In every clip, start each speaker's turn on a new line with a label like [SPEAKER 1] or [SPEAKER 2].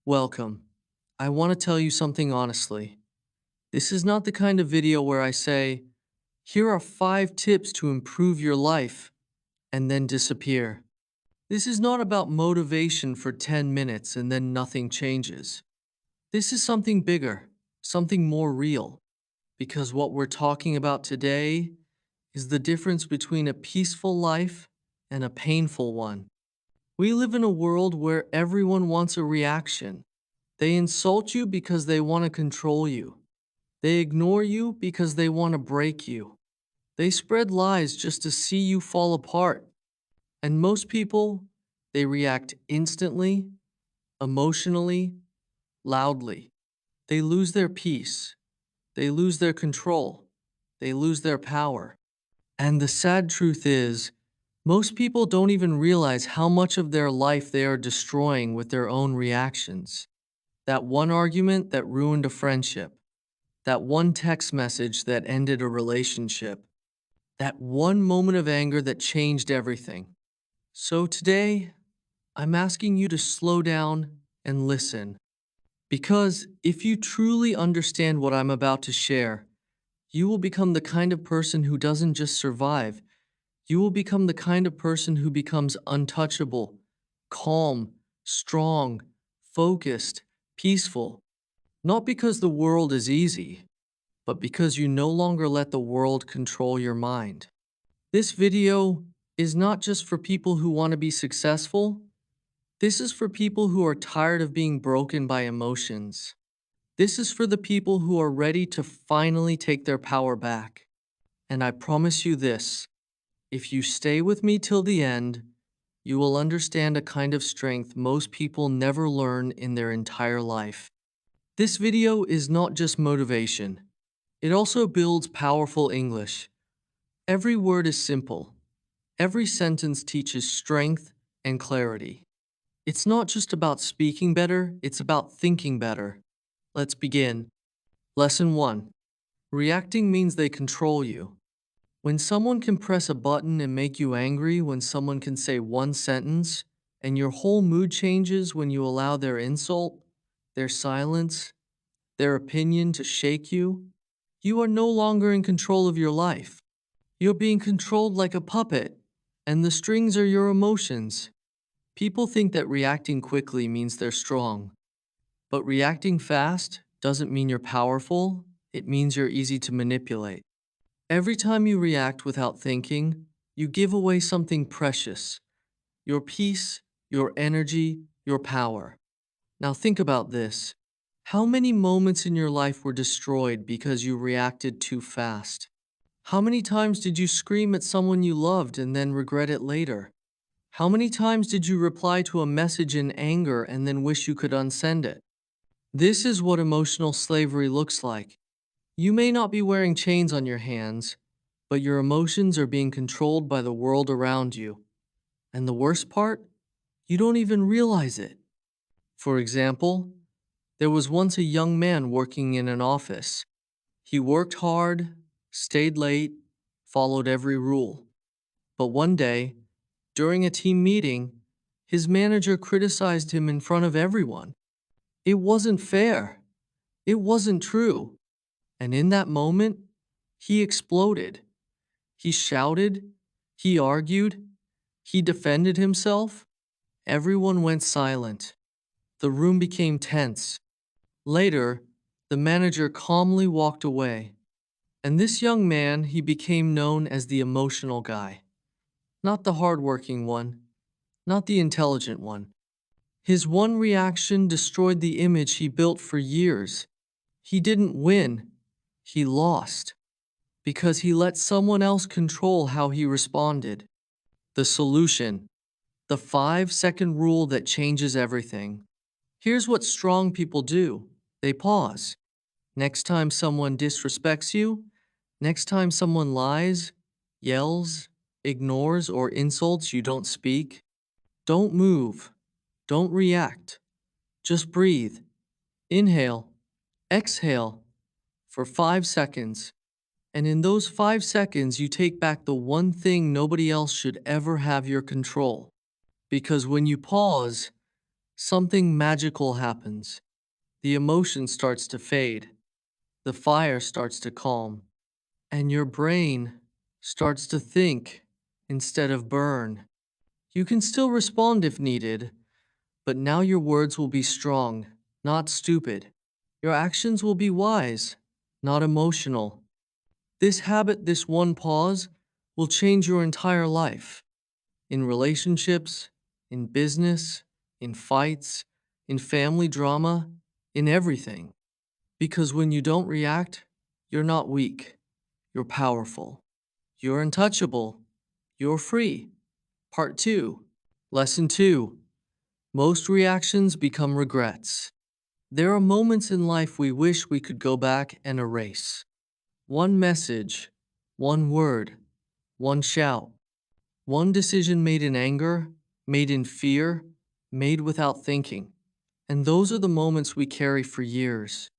[SPEAKER 1] Welcome. I want to tell you something honestly. This is not the kind of video where I say, here are 5 tips to improve your life, and then disappear. This is not about motivation for 10 minutes and then nothing changes. This is something bigger, something more real, because what we're talking about today is the difference between a peaceful life and a painful one. We live in a world where everyone wants a reaction. They insult you because they want to control you. They ignore you because they want to break you. They spread lies just to see you fall apart. And most people, they react instantly, emotionally, loudly. They lose their peace. They lose their control. They lose their power. And the sad truth is, most people don't even realize how much of their life they are destroying with their own reactions. That one argument that ruined a friendship. That one text message that ended a relationship. That one moment of anger that changed everything. So today, I'm asking you to slow down and listen. Because if you truly understand what I'm about to share, you will become the kind of person who doesn't just survive. You will become the kind of person who becomes untouchable, calm, strong, focused, peaceful. Not because the world is easy, but because you no longer let the world control your mind. This video is not just for people who want to be successful. This is for people who are tired of being broken by emotions. This is for the people who are ready to finally take their power back. And I promise you this, if you stay with me till the end, you will understand a kind of strength most people never learn in their entire life. This video is not just motivation. It also builds powerful English. Every word is simple. Every sentence teaches strength and clarity. It's not just about speaking better, it's about thinking better. Let's begin. Lesson 1. Reacting means they control you. When someone can press a button and make you angry, when someone can say one sentence, and your whole mood changes when you allow their insult, their silence, their opinion to shake you, you are no longer in control of your life. You're being controlled like a puppet, and the strings are your emotions. People think that reacting quickly means they're strong. But reacting fast doesn't mean you're powerful, it means you're easy to manipulate. Every time you react without thinking, you give away something precious. Your peace, your energy, your power. Now think about this. How many moments in your life were destroyed because you reacted too fast? How many times did you scream at someone you loved and then regret it later? How many times did you reply to a message in anger and then wish you could unsend it? This is what emotional slavery looks like. You may not be wearing chains on your hands, but your emotions are being controlled by the world around you. And the worst part? You don't even realize it. For example, there was once a young man working in an office. He worked hard, stayed late, followed every rule. But one day, during a team meeting, his manager criticized him in front of everyone. It wasn't fair. It wasn't true. And in that moment, he exploded. He shouted. He argued. He defended himself. Everyone went silent. The room became tense. Later, the manager calmly walked away. And this young man, he became known as the emotional guy. Not the hardworking one. Not the intelligent one. His one reaction destroyed the image he built for years. He didn't win. He lost. Because he let someone else control how he responded. The solution. The 5-second rule that changes everything. Here's what strong people do. They pause. Next time someone disrespects you, next time someone lies, yells, ignores, or insults you, don't speak. Don't move. Don't react. Just breathe. Inhale. Exhale for 5 seconds. And in those 5 seconds, you take back the one thing nobody else should ever have your control. Because when you pause, something magical happens. The emotion starts to fade, the fire starts to calm, and your brain starts to think instead of burn. You can still respond if needed, but now your words will be strong, not stupid. Your actions will be wise, not emotional. This habit, this one pause, will change your entire life. In relationships, in business, in fights, in family drama, in everything. Because when you don't react, you're not weak, you're powerful. You're untouchable, you're free. Part 2. Lesson 2. Most reactions become regrets. There are moments in life we wish we could go back and erase. One message, one word, one shout, one decision made in anger, made in fear, made without thinking. And those are the moments we carry for years.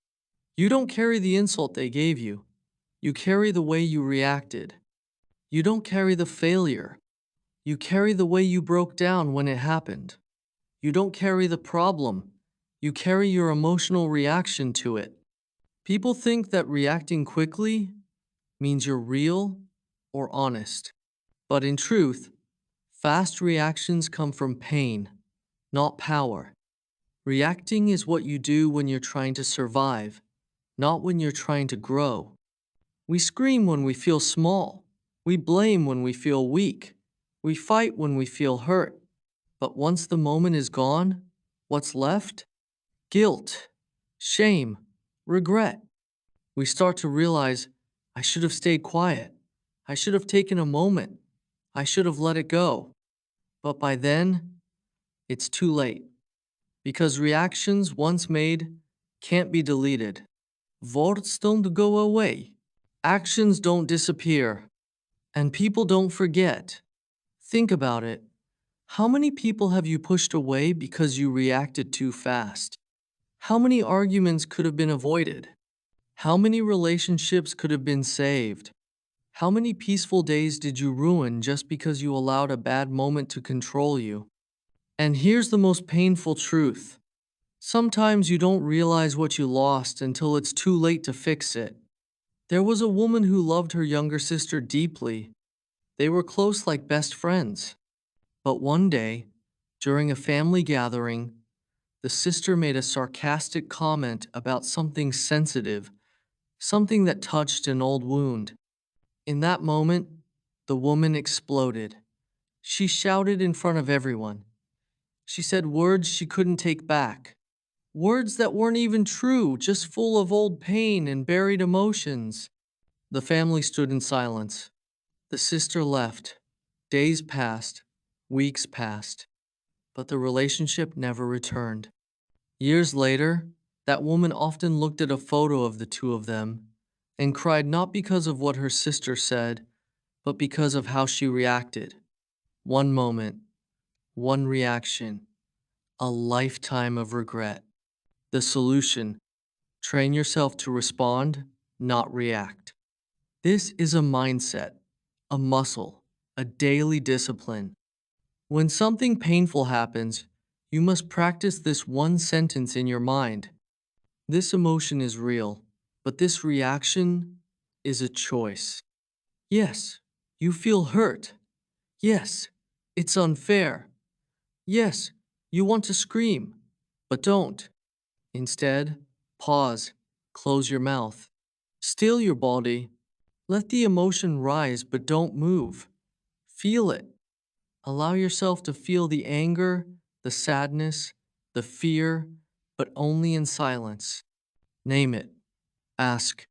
[SPEAKER 1] You don't carry the insult they gave you. You carry the way you reacted. You don't carry the failure. You carry the way you broke down when it happened. You don't carry the problem. You carry your emotional reaction to it. People think that reacting quickly means you're real or honest. But in truth, fast reactions come from pain, not power. Reacting is what you do when you're trying to survive, not when you're trying to grow. We scream when we feel small. We blame when we feel weak. We fight when we feel hurt. But once the moment is gone, what's left? Guilt, shame, regret. We start to realize, I should have stayed quiet. I should have taken a moment. I should have let it go. But by then, it's too late. Because reactions once made can't be deleted. Words don't go away. Actions don't disappear. And people don't forget. Think about it. How many people have you pushed away because you reacted too fast? How many arguments could have been avoided? How many relationships could have been saved? How many peaceful days did you ruin just because you allowed a bad moment to control you? And here's the most painful truth. Sometimes you don't realize what you lost until it's too late to fix it. There was a woman who loved her younger sister deeply. They were close like best friends. But one day, during a family gathering, the sister made a sarcastic comment about something sensitive, something that touched an old wound. In that moment, the woman exploded. She shouted in front of everyone. She said words she couldn't take back. Words that weren't even true, just full of old pain and buried emotions. The family stood in silence. The sister left. Days passed. Weeks passed. But the relationship never returned. Years later, that woman often looked at a photo of the two of them and cried not because of what her sister said, but because of how she reacted. One moment, one reaction, a lifetime of regret. The solution: train yourself to respond, not react. This is a mindset, a muscle, a daily discipline. When something painful happens, you must practice this one sentence in your mind. This emotion is real, but this reaction is a choice. Yes, you feel hurt. Yes, it's unfair. Yes, you want to scream, but don't. Instead, pause, close your mouth, still your body. Let the emotion rise, but don't move. Feel it. Allow yourself to feel the anger, the sadness, the fear, but only in silence. Name it. Ask,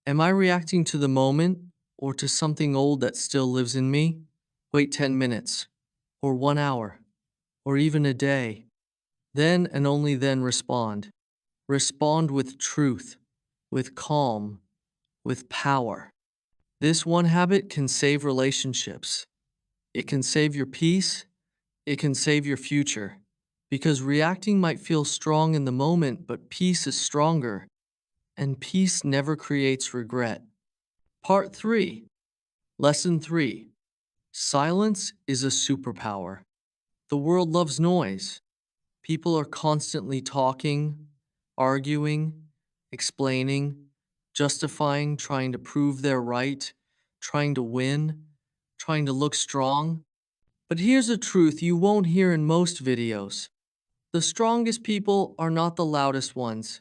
[SPEAKER 1] am I reacting to the moment or to something old that still lives in me? Wait 10 minutes, or 1 hour, or even a day. Then and only then respond. Respond with truth, with calm, with power. This one habit can save relationships. It can save your peace. It can save your future. Because reacting might feel strong in the moment, but peace is stronger, and peace never creates regret. Part 3. Lesson 3. Silence is a superpower. The world loves noise. People are constantly talking, arguing, explaining, justifying, trying to prove they're right, trying to win, trying to look strong. But here's a truth you won't hear in most videos. The strongest people are not the loudest ones.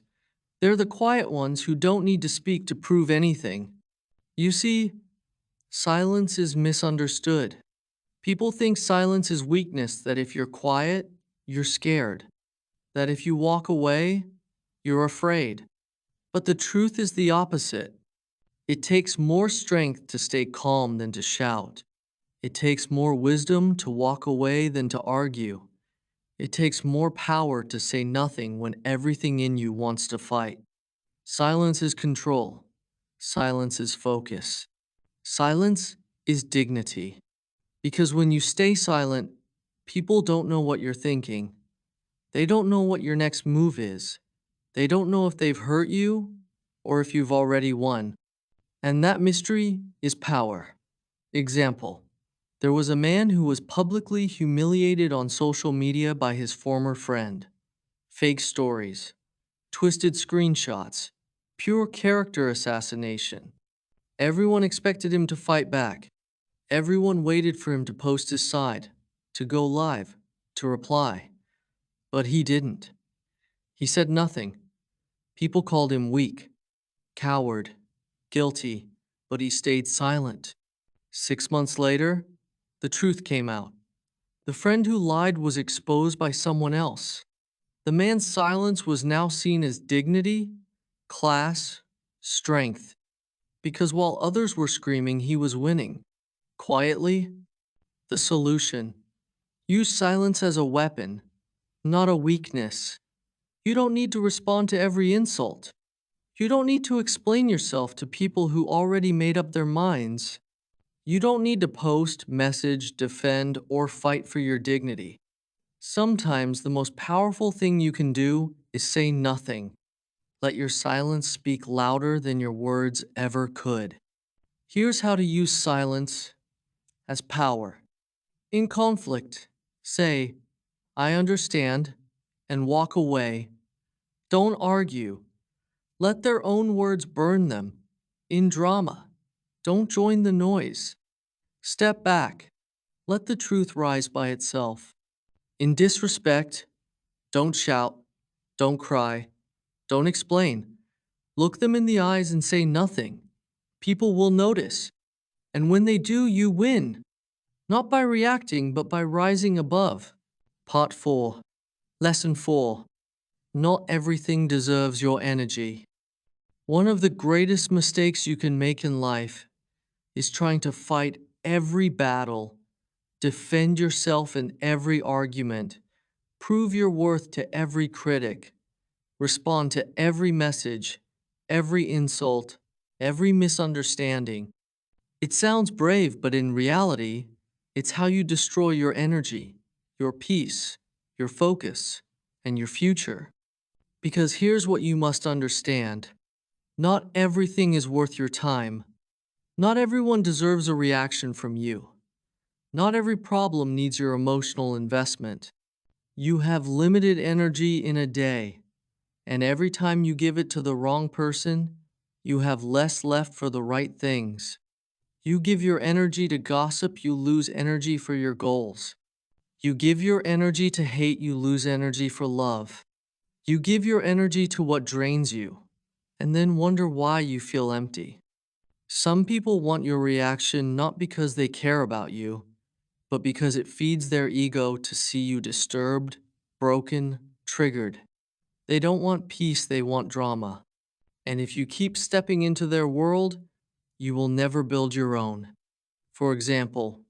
[SPEAKER 1] They're the quiet ones who don't need to speak to prove anything. You see, silence is misunderstood. People think silence is weakness, that if you're quiet, you're scared, that if you walk away, you're afraid. But the truth is the opposite. It takes more strength to stay calm than to shout. It takes more wisdom to walk away than to argue. It takes more power to say nothing when everything in you wants to fight. Silence is control. Silence is focus. Silence is dignity. Because when you stay silent, people don't know what you're thinking. They don't know what your next move is. They don't know if they've hurt you or if you've already won. And that mystery is power. Example: there was a man who was publicly humiliated on social media by his former friend. Fake stories, twisted screenshots, pure character assassination. Everyone expected him to fight back. Everyone waited for him to post his side, to go live, to reply. But he didn't. He said nothing. People called him weak, coward, guilty, but he stayed silent. 6 months later, the truth came out. The friend who lied was exposed by someone else. The man's silence was now seen as dignity, class, strength, because while others were screaming, he was winning. Quietly, the solution: use silence as a weapon, not a weakness. You don't need to respond to every insult. You don't need to explain yourself to people who already made up their minds. You don't need to post, message, defend, or fight for your dignity. Sometimes the most powerful thing you can do is say nothing. Let your silence speak louder than your words ever could. Here's how to use silence as power. In conflict, say, "I understand," and walk away. Don't argue. Let their own words burn them. In drama, don't join the noise. Step back. Let the truth rise by itself. In disrespect, don't shout, don't cry, don't explain. Look them in the eyes and say nothing. People will notice. And when they do, you win. Not by reacting, but by rising above. Part 4. Lesson 4. Not everything deserves your energy. One of the greatest mistakes you can make in life is trying to fight every battle, defend yourself in every argument, prove your worth to every critic, respond to every message, every insult, every misunderstanding. It sounds brave, but in reality, it's how you destroy your energy, your peace, your focus, and your future. Because here's what you must understand: not everything is worth your time. Not everyone deserves a reaction from you. Not every problem needs your emotional investment. You have limited energy in a day, and every time you give it to the wrong person, you have less left for the right things. You give your energy to gossip, you lose energy for your goals. You give your energy to hate, you lose energy for love. You give your energy to what drains you, and then wonder why you feel empty. Some people want your reaction not because they care about you, but because it feeds their ego to see you disturbed, broken, triggered. They don't want peace, they want drama. And if you keep stepping into their world, you will never build your own. For example,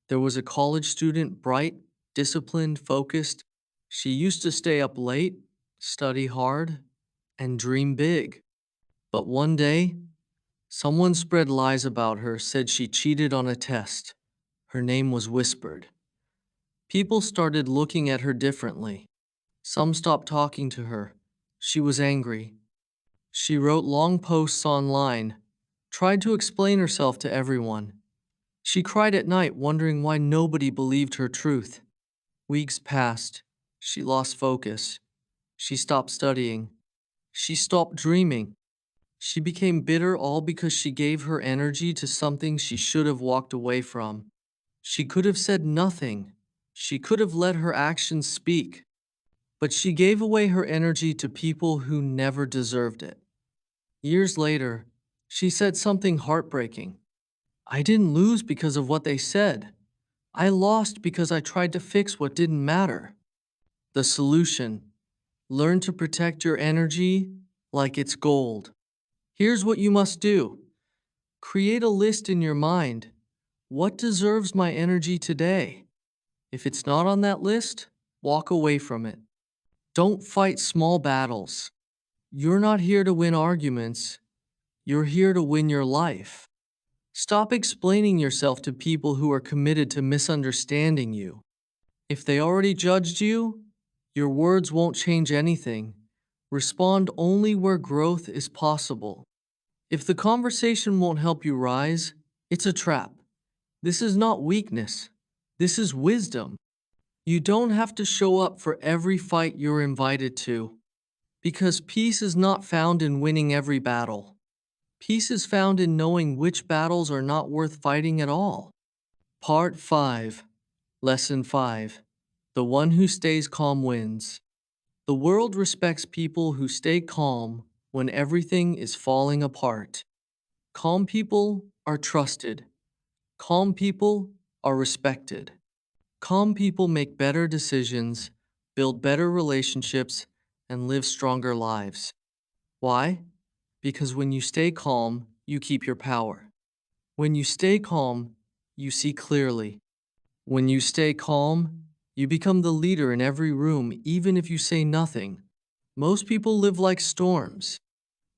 [SPEAKER 1] there was a college student, bright, disciplined, focused. She used to stay up late, study hard, and dream big. But one day, someone spread lies about her, said she cheated on a test. Her name was whispered. People started looking at her differently. Some stopped talking to her. She was angry. She wrote long posts online, tried to explain herself to everyone. She cried at night, wondering why nobody believed her truth. Weeks passed. She lost focus. She stopped studying. She stopped dreaming. She became bitter all because she gave her energy to something she should have walked away from. She could have said nothing. She could have let her actions speak. But she gave away her energy to people who never deserved it. Years later, she said something heartbreaking. I didn't lose because of what they said. I lost because I tried to fix what didn't matter. The solution: learn to protect your energy like it's gold. Here's what you must do: create a list in your mind. What deserves my energy today? If it's not on that list, walk away from it. Don't fight small battles. You're not here to win arguments. You're here to win your life. Stop explaining yourself to people who are committed to misunderstanding you. If they already judged you, your words won't change anything. Respond only where growth is possible. If the conversation won't help you rise, it's a trap. This is not weakness. This is wisdom. You don't have to show up for every fight you're invited to, because peace is not found in winning every battle. Peace is found in knowing which battles are not worth fighting at all. Part 5, Lesson 5. The one who stays calm wins. The world respects people who stay calm when everything is falling apart. Calm people are trusted. Calm people are respected. Calm people make better decisions, build better relationships, and live stronger lives. Why? Because when you stay calm, you keep your power. When you stay calm, you see clearly. When you stay calm, you become the leader in every room, even if you say nothing. Most people live like storms.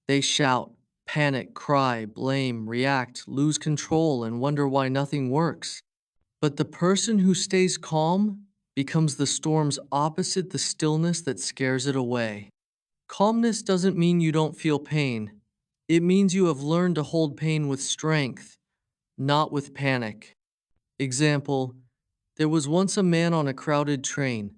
[SPEAKER 1] They shout, panic, cry, blame, react, lose control, and wonder why nothing works. But the person who stays calm becomes the storm's opposite, the stillness that scares it away. Calmness doesn't mean you don't feel pain. It means you have learned to hold pain with strength, not with panic. Example: there was once a man on a crowded train.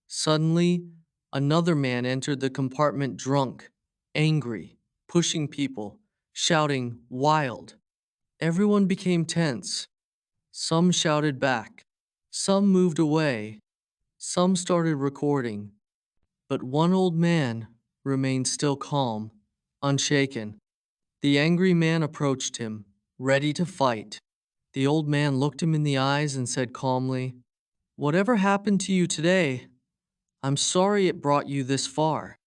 [SPEAKER 1] Suddenly, another man entered the compartment drunk, angry, pushing people, shouting, wild. Everyone became tense. Some shouted back. Some moved away. Some started recording. But one old man remained still calm, unshaken. The angry man approached him, ready to fight. The old man looked him in the eyes and said calmly, "Whatever happened to you today, I'm sorry it brought you this far."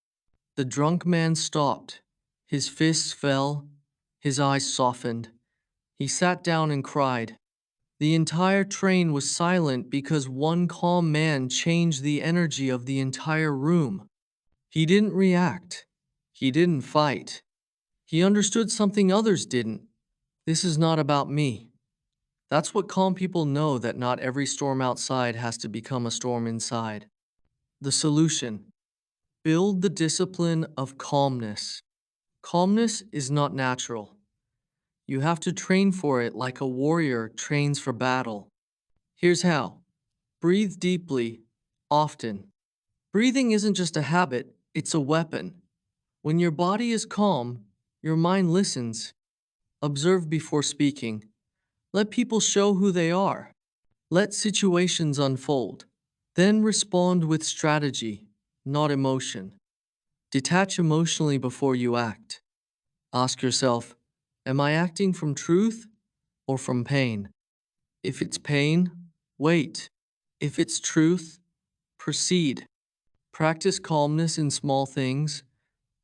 [SPEAKER 1] The drunk man stopped. His fists fell. His eyes softened. He sat down and cried. The entire train was silent because one calm man changed the energy of the entire room. He didn't react. He didn't fight. He understood something others didn't. This is not about me. That's what calm people know, that not every storm outside has to become a storm inside. The solution: build the discipline of calmness. Calmness is not natural. You have to train for it like a warrior trains for battle. Here's how. Breathe deeply, often. Breathing isn't just a habit, it's a weapon. When your body is calm, your mind listens. Observe before speaking. Let people show who they are. Let situations unfold. Then respond with strategy, not emotion. Detach emotionally before you act. Ask yourself, am I acting from truth or from pain? If it's pain, wait. If it's truth, proceed. Practice calmness in small things: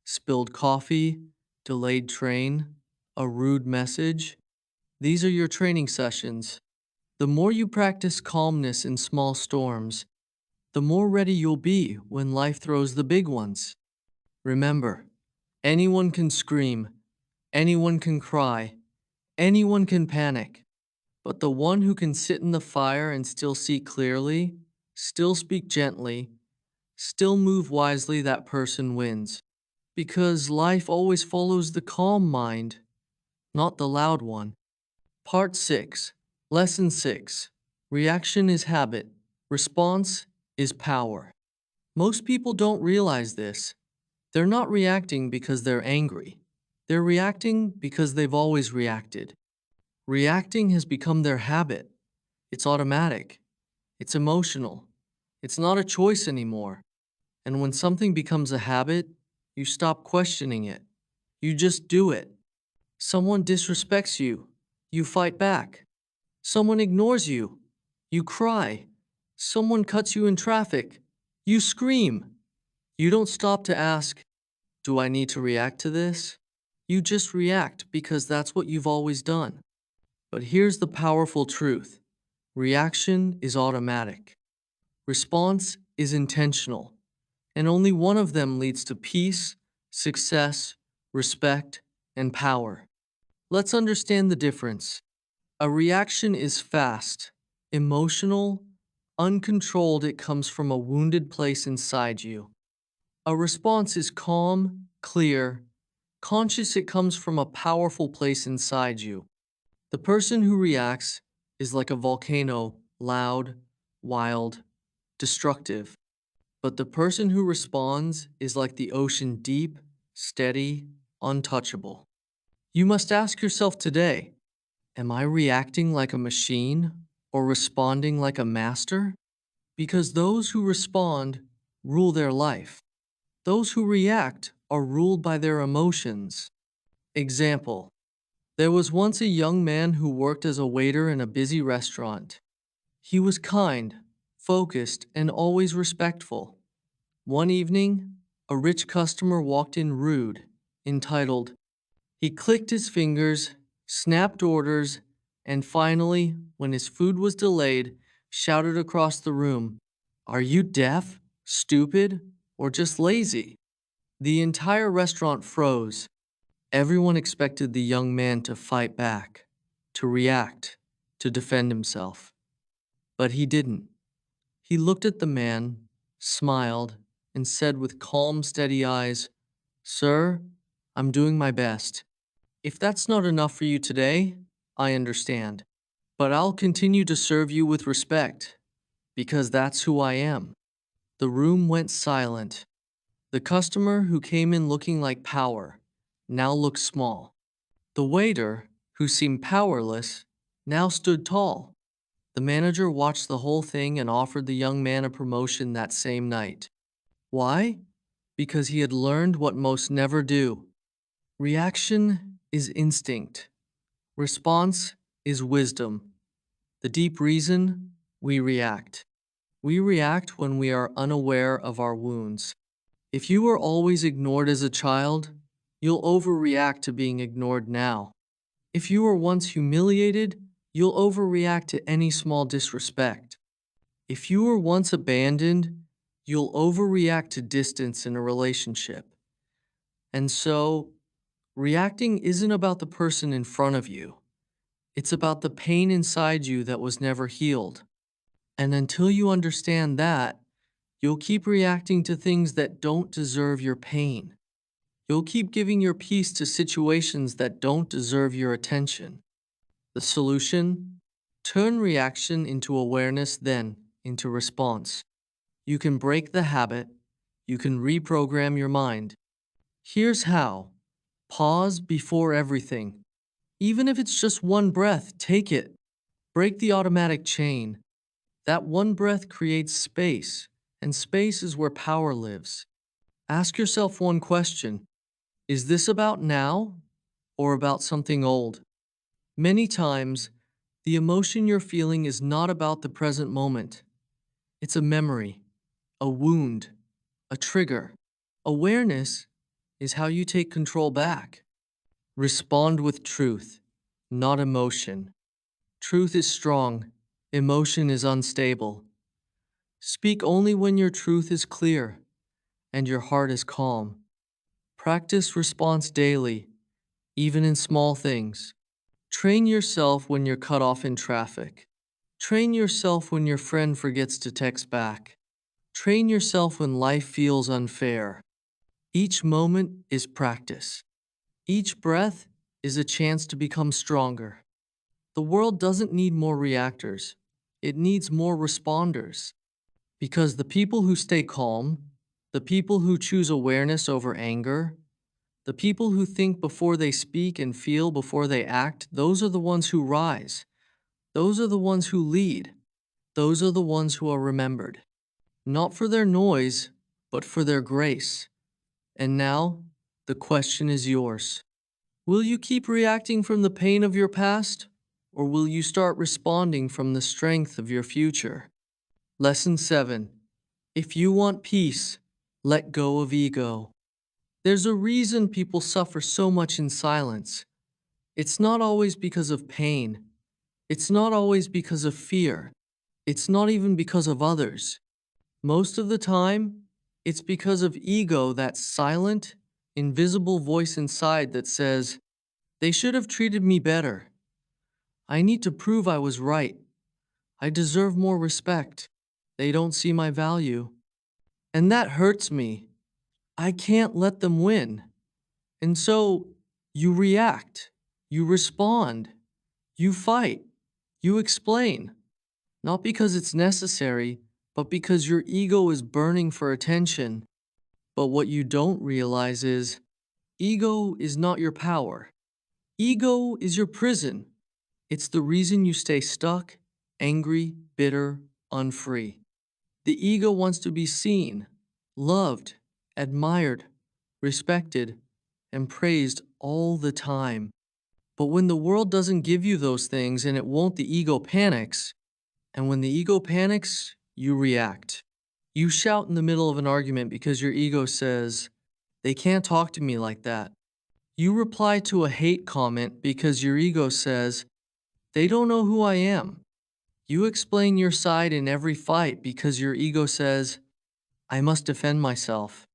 [SPEAKER 1] spilled coffee, delayed train, a rude message. These are your training sessions. The more you practice calmness in small storms, the more ready you'll be when life throws the big ones. Remember, anyone can scream, anyone can cry, anyone can panic, but the one who can sit in the fire and still see clearly, still speak gently, still move wisely, that person wins. Because life always follows the calm mind, not the loud one. Part 6, Lesson 6. Reaction is habit. Response is power. Most people don't realize this. They're not reacting because they're angry. They're reacting because they've always reacted. Reacting has become their habit. It's automatic. It's emotional. It's not a choice anymore. And when something becomes a habit, you stop questioning it. You just do it. Someone disrespects you. You fight back. Someone ignores you. You cry. Someone cuts you in traffic. You scream. You don't stop to ask, do I need to react to this? You just react because that's what you've always done. But here's the powerful truth. Reaction is automatic. Response is intentional. And only one of them leads to peace, success, respect, and power. Let's understand the difference. A reaction is fast, emotional, uncontrolled. It comes from a wounded place inside you. A response is calm, clear, conscious. It comes from a powerful place inside you. The person who reacts is like a volcano, loud, wild, destructive. But the person who responds is like the ocean, deep, steady, untouchable. You must ask yourself today, am I reacting like a machine or responding like a master? Because those who respond rule their life. Those who react are ruled by their emotions. Example: there was once a young man who worked as a waiter in a busy restaurant. He was kind, focused, and always respectful. One evening, a rich customer walked in rude, entitled. He clicked his fingers, snapped orders, and finally, when his food was delayed, shouted across the room, "Are you deaf, stupid, or just lazy?" The entire restaurant froze. Everyone expected the young man to fight back, to react, to defend himself. But he didn't. He looked at the man, smiled, and said with calm, steady eyes, "Sir, I'm doing my best. If that's not enough for you today, I understand. But I'll continue to serve you with respect, because that's who I am." The room went silent. The customer, who came in looking like power, now looked small. The waiter, who seemed powerless, now stood tall. The manager watched the whole thing and offered the young man a promotion that same night. Why? Because he had learned what most never do. Reaction is instinct. Response is wisdom. The deep reason: we react. We react when we are unaware of our wounds. If you were always ignored as a child, you'll overreact to being ignored now. If you were once humiliated, you'll overreact to any small disrespect. If you were once abandoned, you'll overreact to distance in a relationship. And so, reacting isn't about the person in front of you. It's about the pain inside you that was never healed. And until you understand that, you'll keep reacting to things that don't deserve your pain. You'll keep giving your peace to situations that don't deserve your attention. The solution? Turn reaction into awareness, then into response. You can break the habit. You can reprogram your mind. Here's how. Pause before everything. Even if it's just one breath, take it. Break the automatic chain. That one breath creates space, and space is where power lives. Ask yourself one question. Is this about now or about something old? Many times, the emotion you're feeling is not about the present moment. It's a memory, a wound, a trigger. Awareness is how you take control back. Respond with truth, not emotion. Truth is strong, emotion is unstable. Speak only when your truth is clear and your heart is calm. Practice response daily, even in small things. Train yourself when you're cut off in traffic. Train yourself when your friend forgets to text back. Train yourself when life feels unfair. Each moment is practice. Each breath is a chance to become stronger. The world doesn't need more reactors. It needs more responders. Because the people who stay calm, the people who choose awareness over anger, the people who think before they speak and feel before they act, those are the ones who rise. Those are the ones who lead. Those are the ones who are remembered. Not for their noise, but for their grace. And now, the question is yours. Will you keep reacting from the pain of your past, or will you start responding from the strength of your future? Lesson 7. If you want peace, let go of ego. There's a reason people suffer so much in silence. It's not always because of pain. It's not always because of fear. It's not even because of others. Most of the time, it's because of ego, that silent, invisible voice inside that says, they should have treated me better. I need to prove I was right. I deserve more respect. They don't see my value. And that hurts me. I can't let them win. And so you react, you respond, you fight, you explain. Not because it's necessary, but because your ego is burning for attention. But what you don't realize is, ego is not your power. Ego is your prison. It's the reason you stay stuck, angry, bitter, unfree. The ego wants to be seen, loved, admired, respected, and praised all the time. But when the world doesn't give you those things and it won't, the ego panics. And when the ego panics, you react. You shout in the middle of an argument because your ego says, they can't talk to me like that. You reply to a hate comment because your ego says, they don't know who I am. You explain your side in every fight because your ego says, I must defend myself.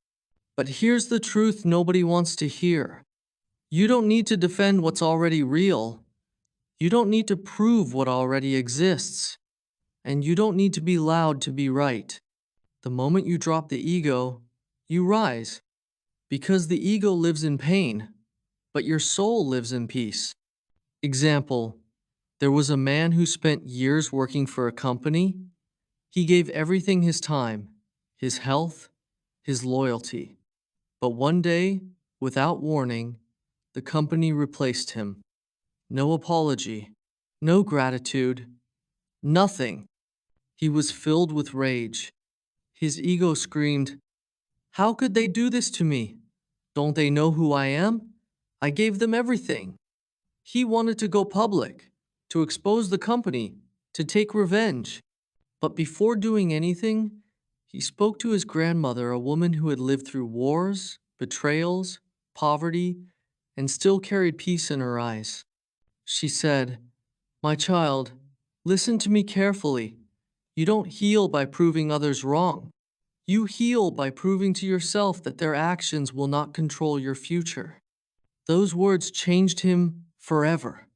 [SPEAKER 1] But here's the truth nobody wants to hear. You don't need to defend what's already real. You don't need to prove what already exists. And you don't need to be loud to be right. The moment you drop the ego, you rise. Because the ego lives in pain, but your soul lives in peace. Example, there was a man who spent years working for a company. He gave everything: his time, his health, his loyalty. But one day, without warning, the company replaced him. No apology, no gratitude, nothing. He was filled with rage. His ego screamed, how could they do this to me? Don't they know who I am? I gave them everything. He wanted to go public, to expose the company, to take revenge. But before doing anything, he spoke to his grandmother, a woman who had lived through wars, betrayals, poverty, and still carried peace in her eyes. She said, my child, listen to me carefully. You don't heal by proving others wrong. You heal by proving to yourself that their actions will not control your future. Those words changed him forever.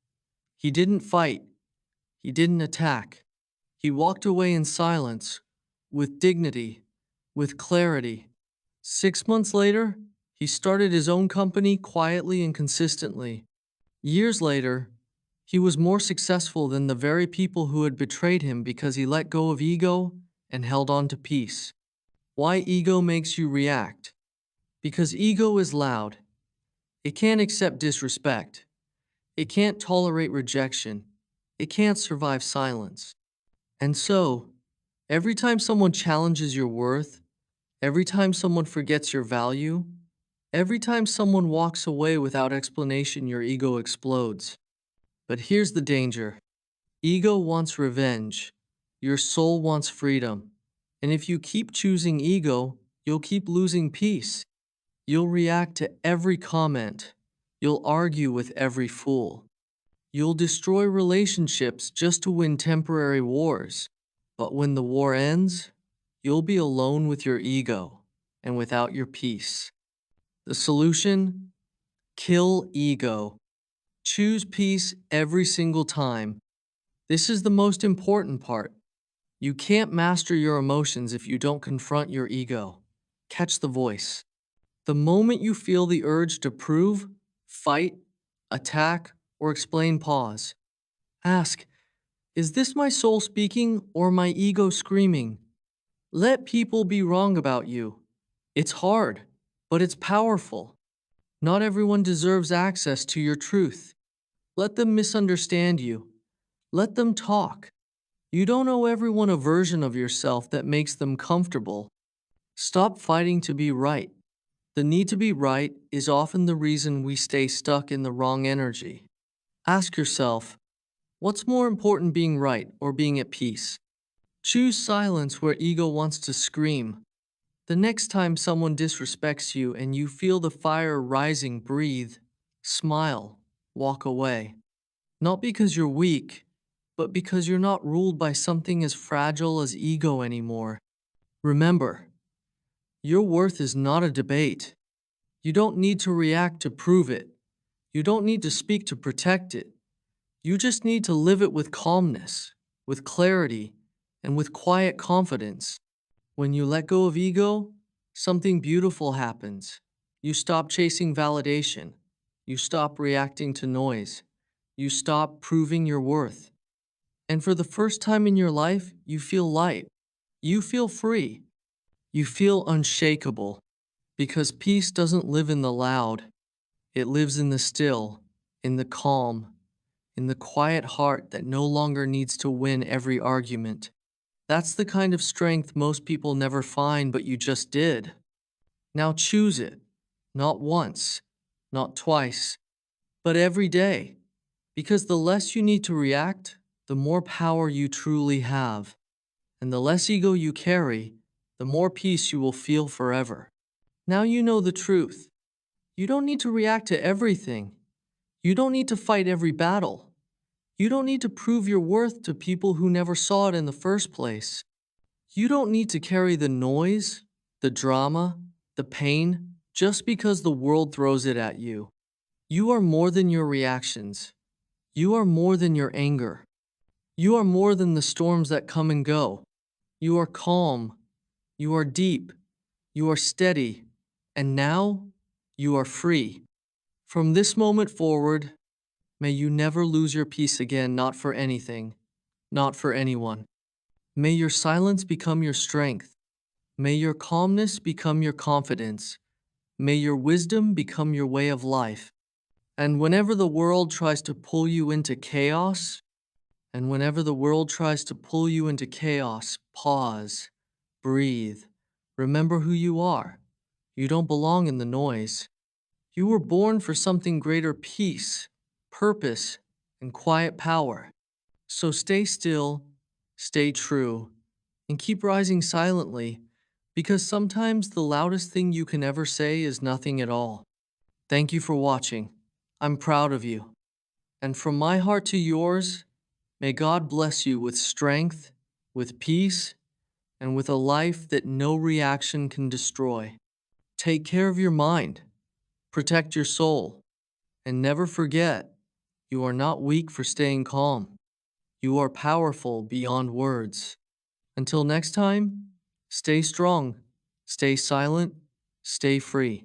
[SPEAKER 1] He didn't fight. He didn't attack. He walked away in silence, with dignity, with clarity. 6 months later, he started his own company quietly and consistently. Years later, he was more successful than the very people who had betrayed him because he let go of ego and held on to peace. Why ego makes you react? Because ego is loud. It can't accept disrespect. It can't tolerate rejection. It can't survive silence. And so, every time someone challenges your worth, every time someone forgets your value, every time someone walks away without explanation, your ego explodes. But here's the danger. Ego wants revenge. Your soul wants freedom. And if you keep choosing ego, you'll keep losing peace. You'll react to every comment. You'll argue with every fool. You'll destroy relationships just to win temporary wars. But when the war ends, you'll be alone with your ego and without your peace. The solution? Kill ego. Choose peace every single time. This is the most important part. You can't master your emotions if you don't confront your ego. Catch the voice. The moment you feel the urge to prove, fight, attack, or explain, pause. Ask, is this my soul speaking or my ego screaming? Let people be wrong about you. It's hard, but it's powerful. Not everyone deserves access to your truth. Let them misunderstand you. Let them talk. You don't owe everyone a version of yourself that makes them comfortable. Stop fighting to be right. The need to be right is often the reason we stay stuck in the wrong energy. Ask yourself, what's more important, being right or being at peace? Choose silence where ego wants to scream. The next time someone disrespects you and you feel the fire rising, breathe, smile, walk away. Not because you're weak, but because you're not ruled by something as fragile as ego anymore. Remember, your worth is not a debate. You don't need to react to prove it. You don't need to speak to protect it. You just need to live it with calmness, with clarity, and with quiet confidence. When you let go of ego, something beautiful happens. You stop chasing validation. You stop reacting to noise. You stop proving your worth. And for the first time in your life, you feel light. You feel free. You feel unshakable. Because peace doesn't live in the loud. It lives in the still, in the calm, in the quiet heart that no longer needs to win every argument. That's the kind of strength most people never find, but you just did. Now choose it. Not once, not twice, but every day. Because the less you need to react, the more power you truly have. And the less ego you carry, the more peace you will feel forever. Now you know the truth. You don't need to react to everything. You don't need to fight every battle. You don't need to prove your worth to people who never saw it in the first place. You don't need to carry the noise, the drama, the pain, just because the world throws it at you. You are more than your reactions. You are more than your anger. You are more than the storms that come and go. You are calm. You are deep. You are steady. And now, you are free. From this moment forward, may you never lose your peace again, not for anything, not for anyone. May your silence become your strength. May your calmness become your confidence. May your wisdom become your way of life. And whenever the world tries to pull you into chaos, pause, breathe. Remember who you are. You don't belong in the noise. You were born for something greater: peace, purpose, and quiet power. So stay still, stay true, and keep rising silently, because sometimes the loudest thing you can ever say is nothing at all. Thank you for watching. I'm proud of you. And from my heart to yours, may God bless you with strength, with peace, and with a life that no reaction can destroy. Take care of your mind, protect your soul, and never forget, you are not weak for staying calm. You are powerful beyond words. Until next time, stay strong, stay silent, stay free.